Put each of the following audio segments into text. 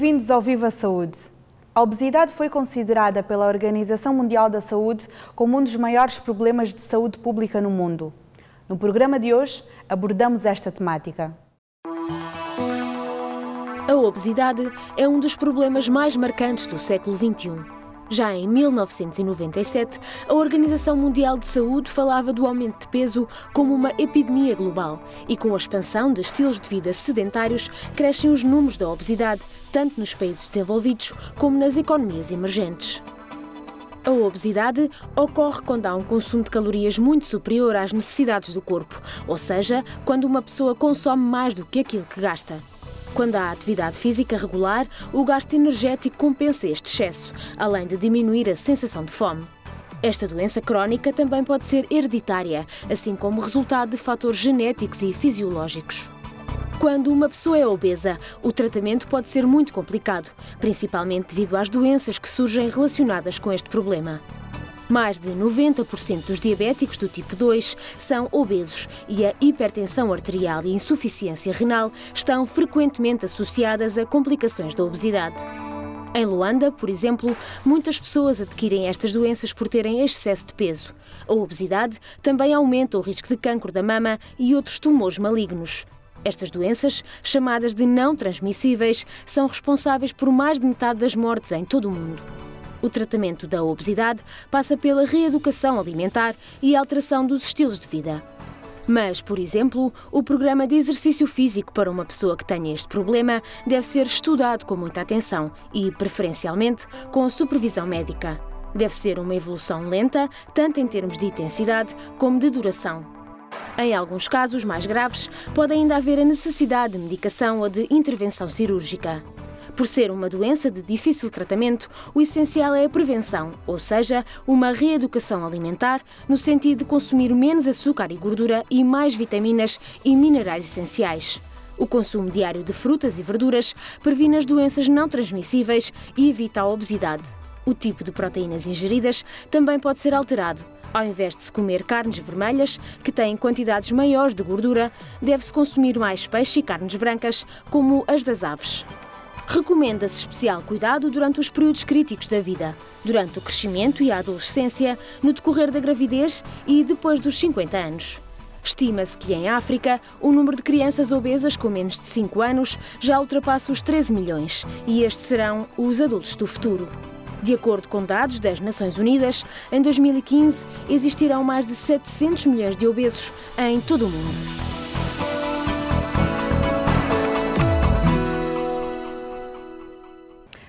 Bem-vindos ao Viva Saúde. A obesidade foi considerada pela Organização Mundial da Saúde como um dos maiores problemas de saúde pública no mundo. No programa de hoje, abordamos esta temática. A obesidade é um dos problemas mais marcantes do século XXI. Já em 1997, a Organização Mundial de Saúde falava do aumento de peso como uma epidemia global e com a expansão de estilos de vida sedentários crescem os números da obesidade, tanto nos países desenvolvidos como nas economias emergentes. A obesidade ocorre quando há um consumo de calorias muito superior às necessidades do corpo, ou seja, quando uma pessoa consome mais do que aquilo que gasta. Quando há atividade física regular, o gasto energético compensa este excesso, além de diminuir a sensação de fome. Esta doença crónica também pode ser hereditária, assim como resultado de fatores genéticos e fisiológicos. Quando uma pessoa é obesa, o tratamento pode ser muito complicado, principalmente devido às doenças que surgem relacionadas com este problema. Mais de 90% dos diabéticos do tipo 2 são obesos e a hipertensão arterial e insuficiência renal estão frequentemente associadas a complicações da obesidade. Em Luanda, por exemplo, muitas pessoas adquirem estas doenças por terem excesso de peso. A obesidade também aumenta o risco de cancro da mama e outros tumores malignos. Estas doenças, chamadas de não transmissíveis, são responsáveis por mais de metade das mortes em todo o mundo. O tratamento da obesidade passa pela reeducação alimentar e alteração dos estilos de vida. Mas, por exemplo, o programa de exercício físico para uma pessoa que tenha este problema deve ser estudado com muita atenção e, preferencialmente, com supervisão médica. Deve ser uma evolução lenta, tanto em termos de intensidade como de duração. Em alguns casos mais graves, pode ainda haver a necessidade de medicação ou de intervenção cirúrgica. Por ser uma doença de difícil tratamento, o essencial é a prevenção, ou seja, uma reeducação alimentar, no sentido de consumir menos açúcar e gordura e mais vitaminas e minerais essenciais. O consumo diário de frutas e verduras previne as doenças não transmissíveis e evita a obesidade. O tipo de proteínas ingeridas também pode ser alterado. Ao invés de se comer carnes vermelhas, que têm quantidades maiores de gordura, deve-se consumir mais peixe e carnes brancas, como as das aves. Recomenda-se especial cuidado durante os períodos críticos da vida, durante o crescimento e a adolescência, no decorrer da gravidez e depois dos 50 anos. Estima-se que em África o número de crianças obesas com menos de 5 anos já ultrapassa os 13 milhões e estes serão os adultos do futuro. De acordo com dados das Nações Unidas, em 2015 existirão mais de 700 milhões de obesos em todo o mundo.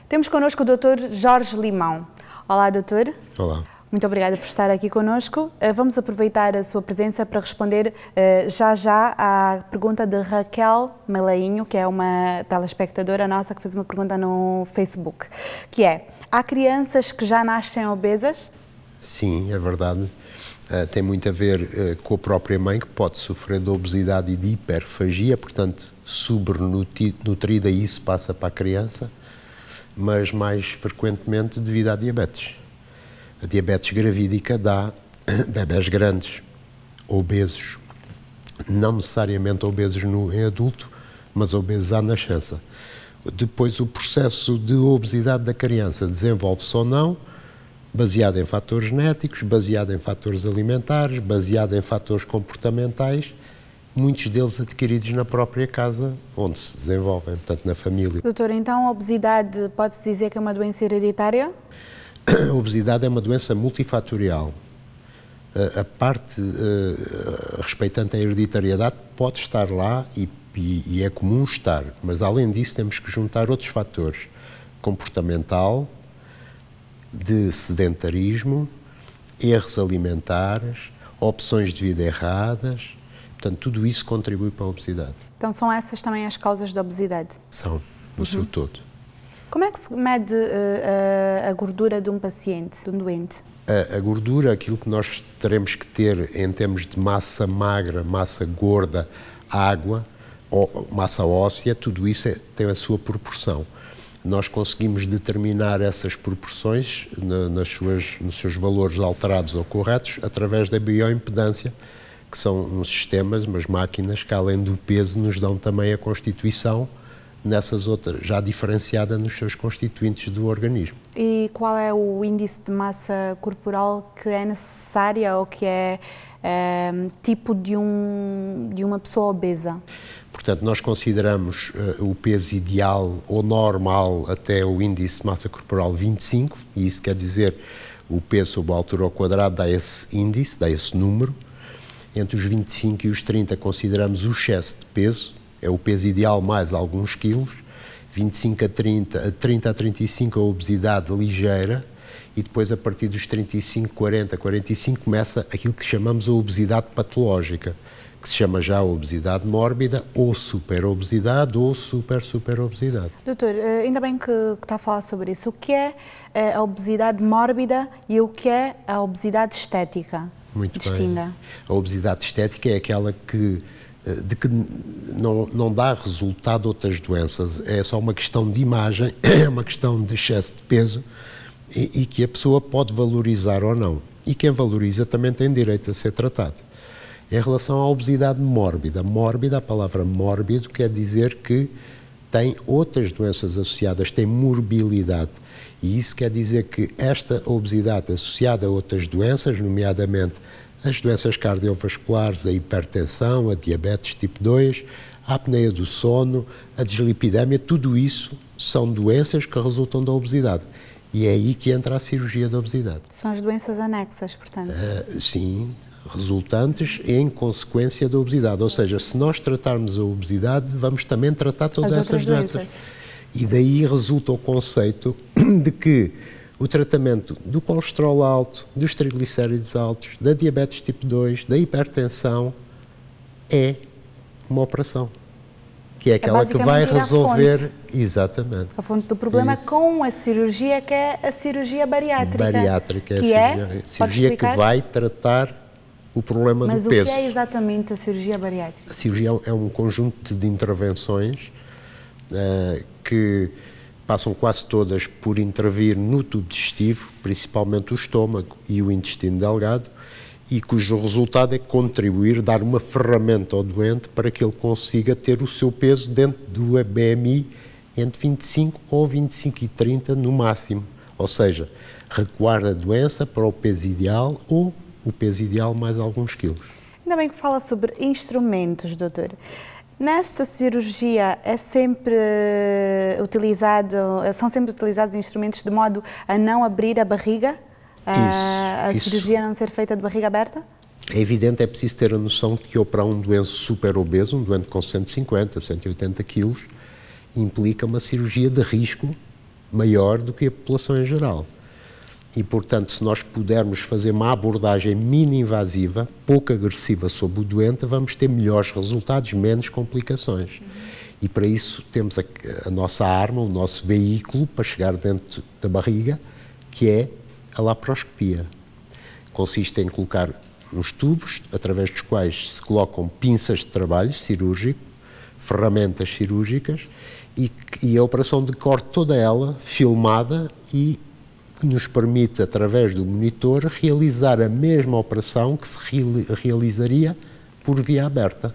Temos connosco o Dr. Jorge Limão. Olá, doutor. Olá. Muito obrigada por estar aqui connosco. Vamos aproveitar a sua presença para responder já à pergunta de Raquel Melainho, que é uma telespectadora nossa que fez uma pergunta no Facebook, que é: há crianças que já nascem obesas? Sim, é verdade. Tem muito a ver com a própria mãe, que pode sofrer de obesidade e de hiperfagia, portanto, sobrenutrida, e isso passa para a criança, mas mais frequentemente devido à diabetes. A diabetes gravídica dá bebés grandes, obesos, não necessariamente obesos em adulto, mas obesos à nascença. Depois, o processo de obesidade da criança desenvolve-se ou não, baseado em fatores genéticos, baseado em fatores alimentares, baseado em fatores comportamentais, muitos deles adquiridos na própria casa onde se desenvolvem, portanto, na família. Doutor, então a obesidade pode-se dizer que é uma doença hereditária? A obesidade é uma doença multifatorial. A parte respeitante à hereditariedade pode estar lá e é comum estar, mas além disso temos que juntar outros fatores: comportamental, de sedentarismo, erros alimentares, opções de vida erradas. Portanto, tudo isso contribui para a obesidade. Então são essas também as causas da obesidade? São, no seu todo. Como é que se mede a gordura de um paciente, de um doente? A gordura, aquilo que nós teremos que ter em termos de massa magra, massa gorda, água, massa óssea, tudo isso tem a sua proporção. Nós conseguimos determinar essas proporções nos seus valores alterados ou corretos através da bioimpedância, que são uns sistemas, umas máquinas que, além do peso, nos dão também a constituição nessas outras, já diferenciada nos seus constituintes do organismo. E qual é o índice de massa corporal que é necessária ou que é tipo de uma pessoa obesa? Portanto, nós consideramos o peso ideal ou normal até o índice de massa corporal 25, e isso quer dizer o peso sobre a altura ao quadrado dá esse índice, dá esse número. Entre os 25 e os 30 consideramos o excesso de peso, é o peso ideal mais alguns quilos. 25 a 30, 30 a 35 a obesidade ligeira, e depois a partir dos 35, 40, 45 começa aquilo que chamamos a obesidade patológica, que se chama já obesidade mórbida, ou superobesidade, ou superobesidade. Doutor, ainda bem que está a falar sobre isso. O que é a obesidade mórbida e o que é a obesidade estética? Muito distinga. Bem. A obesidade estética é aquela que não dá resultado a outras doenças, é só uma questão de imagem, é uma questão de excesso de peso e que a pessoa pode valorizar ou não. E quem valoriza também tem direito a ser tratado. Em relação à obesidade mórbida, a palavra mórbido quer dizer que tem outras doenças associadas, tem morbilidade. E isso quer dizer que esta obesidade associada a outras doenças, nomeadamente as doenças cardiovasculares, a hipertensão, a diabetes tipo 2, a apneia do sono, a dislipidemia, tudo isso são doenças que resultam da obesidade. E é aí que entra a cirurgia da obesidade. São as doenças anexas, portanto? Sim, resultantes em consequência da obesidade. Ou seja, se nós tratarmos a obesidade, vamos também tratar todas essas doenças. E daí resulta o conceito de que o tratamento do colesterol alto, dos triglicéridos altos, da diabetes tipo 2, da hipertensão, é uma operação. Que é aquela que vai resolver... Exatamente. A fonte do problema com a cirurgia, que é a cirurgia bariátrica. Bariátrica é a cirurgia que vai tratar o problema do peso. Mas o que é exatamente a cirurgia bariátrica? A cirurgia é um conjunto de intervenções que passam quase todas por intervir no tubo digestivo, principalmente o estômago e o intestino delgado, e cujo resultado é contribuir, dar uma ferramenta ao doente para que ele consiga ter o seu peso dentro do BMI entre 25 ou 25 e 30 no máximo. Ou seja, recuar da doença para o peso ideal ou o peso ideal mais alguns quilos. Ainda bem que fala sobre instrumentos, doutor. Nessa cirurgia são sempre utilizados instrumentos de modo a não abrir a barriga? A cirurgia não ser feita de barriga aberta? É evidente, é preciso ter a noção de que operar um doente super obeso, um doente com 150, 180 quilos, implica uma cirurgia de risco maior do que a população em geral. E, portanto, se nós pudermos fazer uma abordagem mini-invasiva, pouco agressiva sobre o doente, vamos ter melhores resultados, menos complicações. E para isso temos a nossa arma, o nosso veículo para chegar dentro da barriga, que é a laparoscopia. Consiste em colocar uns tubos, através dos quais se colocam pinças de trabalho cirúrgico, ferramentas cirúrgicas, e a operação decorre toda ela filmada e que nos permite, através do monitor, realizar a mesma operação que se realizaria por via aberta.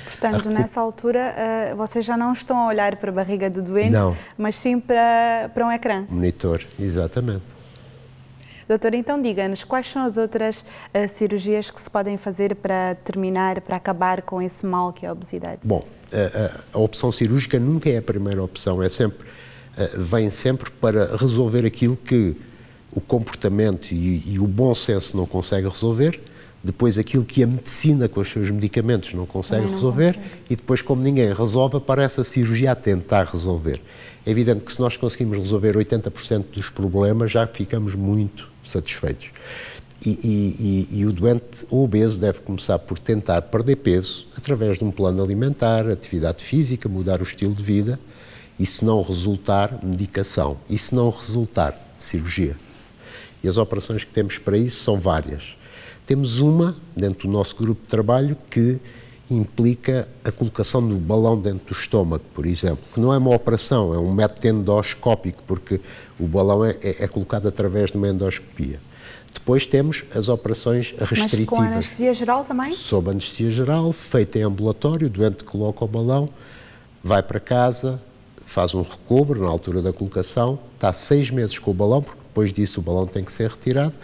Portanto, nessa altura, vocês já não estão a olhar para a barriga do doente, não, mas sim para um ecrã. Monitor, exatamente. Doutor, então diga-nos, quais são as outras cirurgias que se podem fazer para terminar, para acabar com esse mal que é a obesidade? Bom, a opção cirúrgica nunca é a primeira opção, vem sempre para resolver aquilo que o comportamento e o bom senso não conseguem resolver, depois aquilo que a medicina com os seus medicamentos não consegue resolver e depois, como ninguém resolve, aparece a cirurgia a tentar resolver. É evidente que se nós conseguimos resolver 80% dos problemas, já ficamos muito satisfeitos. E o doente obeso deve começar por tentar perder peso através de um plano alimentar, atividade física, mudar o estilo de vida, e se não resultar, medicação. E se não resultar, cirurgia. E as operações que temos para isso são várias. Temos uma, dentro do nosso grupo de trabalho, que implica a colocação do balão dentro do estômago, por exemplo, que não é uma operação, é um método endoscópico, porque o balão é colocado através de uma endoscopia. Depois temos as operações restritivas. Mas com anestesia geral também? Sob anestesia geral, feita em ambulatório, o doente coloca o balão, vai para casa, faz um recobro na altura da colocação, está 6 meses com o balão, porque depois disso o balão tem que ser retirado,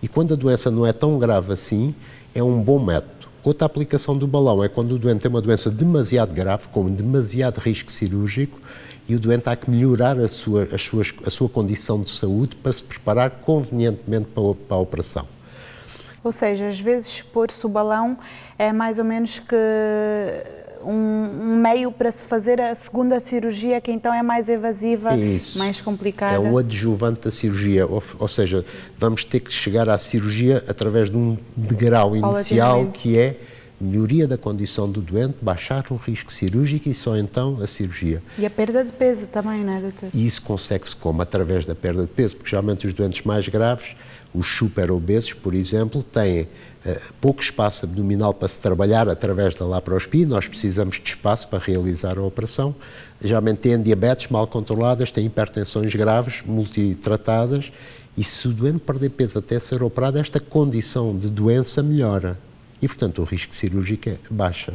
e quando a doença não é tão grave assim, é um bom método. Outra aplicação do balão é quando o doente tem uma doença demasiado grave, com demasiado risco cirúrgico, e o doente há que melhorar a sua condição de saúde para se preparar convenientemente para a operação. Ou seja, às vezes pôr-se o balão é mais ou menos que um meio para se fazer a segunda cirurgia, que então é mais invasiva, mais complicada. É um adjuvante da cirurgia, ou seja, vamos ter que chegar à cirurgia através de um degrau inicial que é melhoria da condição do doente, baixar o risco cirúrgico e só então a cirurgia. E a perda de peso também, não é, doutor? E isso consegue-se como? Através da perda de peso, porque geralmente os doentes mais graves, os super-obesos, por exemplo, têm pouco espaço abdominal para se trabalhar através da laparoscopia, nós precisamos de espaço para realizar a operação. Geralmente têm diabetes mal controladas, têm hipertensões graves, multitratadas, e se o doente perder peso até ser operado, esta condição de doença melhora. E, portanto, o risco cirúrgico baixa.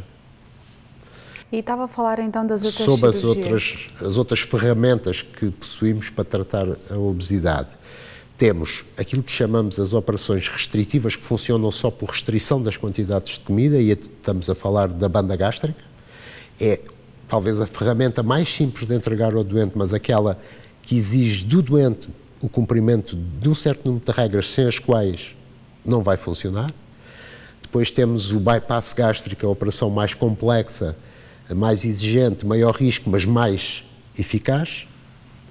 E estava a falar então das outras sobre cirurgias. as outras ferramentas que possuímos para tratar a obesidade. Temos aquilo que chamamos as operações restritivas, que funcionam só por restrição das quantidades de comida, e estamos a falar da banda gástrica. É talvez a ferramenta mais simples de entregar ao doente, mas aquela que exige do doente o cumprimento de um certo número de regras sem as quais não vai funcionar. Depois temos o bypass gástrico, a operação mais complexa, mais exigente, maior risco, mas mais eficaz,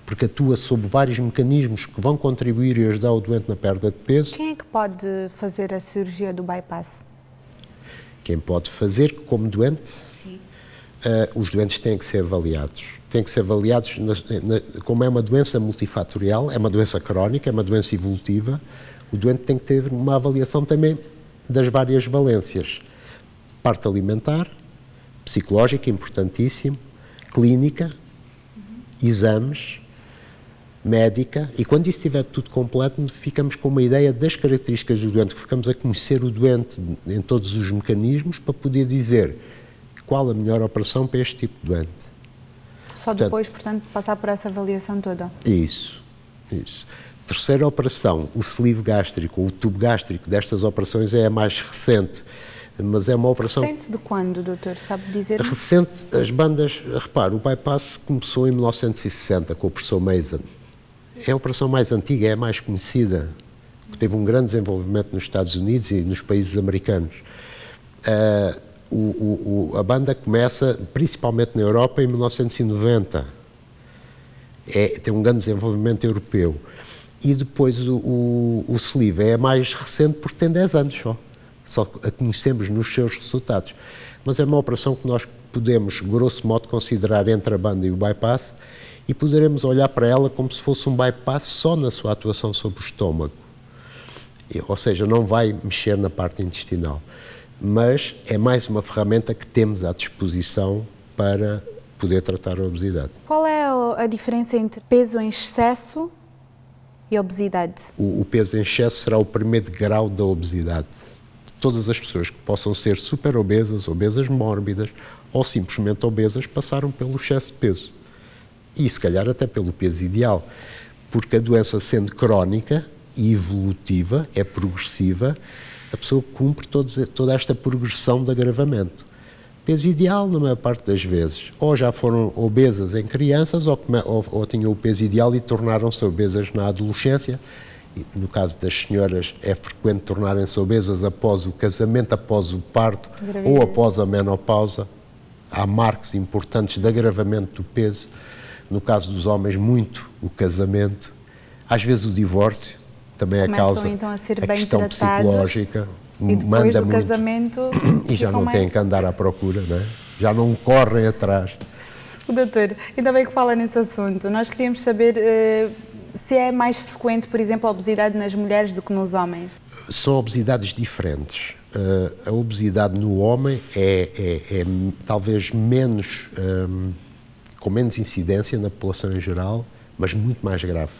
porque atua sob vários mecanismos que vão contribuir e ajudar o doente na perda de peso. Quem é que pode fazer a cirurgia do bypass? Quem pode fazer como doente? Sim. Os doentes têm que ser avaliados. Têm que ser avaliados como é uma doença multifatorial, é uma doença crónica, é uma doença evolutiva. O doente tem que ter uma avaliação também das várias valências. Parte alimentar, psicológica, importantíssimo, clínica, exames, médica, e quando isso estiver tudo completo, ficamos com uma ideia das características do doente, ficamos a conhecer o doente em todos os mecanismos para poder dizer qual a melhor operação para este tipo de doente. Só depois, portanto, de passar por essa avaliação toda? Isso. Terceira operação, o sleeve gástrico, ou o tubo gástrico destas operações é a mais recente, mas é uma operação... Recente de quando, doutor? Sabe dizer? Recente, as bandas, repare, o bypass começou em 1960 com o professor Mason. É a operação mais antiga, é a mais conhecida, que teve um grande desenvolvimento nos Estados Unidos e nos países americanos. A banda começa, principalmente na Europa, em 1990. Tem um grande desenvolvimento europeu. E depois o sleeve é mais recente porque tem 10 anos só a conhecemos nos seus resultados. Mas é uma operação que nós podemos, grosso modo, considerar entre a banda e o bypass, e poderemos olhar para ela como se fosse um bypass só na sua atuação sobre o estômago. Ou seja, não vai mexer na parte intestinal. Mas é mais uma ferramenta que temos à disposição para poder tratar a obesidade. Qual é a diferença entre peso em excesso e obesidade? O peso em excesso será o primeiro grau da obesidade. Todas as pessoas que possam ser super-obesas, obesas mórbidas ou simplesmente obesas passaram pelo excesso de peso. E se calhar até pelo peso ideal, porque a doença, sendo crónica e evolutiva, é progressiva, a pessoa cumpre toda esta progressão de agravamento. Peso ideal, na maior parte das vezes, ou já foram obesas em crianças, ou tinham o peso ideal e tornaram-se obesas na adolescência. E, no caso das senhoras, é frequente tornarem-se obesas após o casamento, após o parto ou após a menopausa. Há marcos importantes de agravamento do peso. No caso dos homens, muito o casamento. Às vezes o divórcio também é a causa. Então a ser a bem questão psicológica. E depois do casamento... E já não têm que andar à procura, não é? Já não correm atrás. Doutor, ainda bem que fala nesse assunto. Nós queríamos saber se é mais frequente, por exemplo, a obesidade nas mulheres do que nos homens. São obesidades diferentes. A obesidade no homem é talvez menos, com menos incidência na população em geral, mas muito mais grave.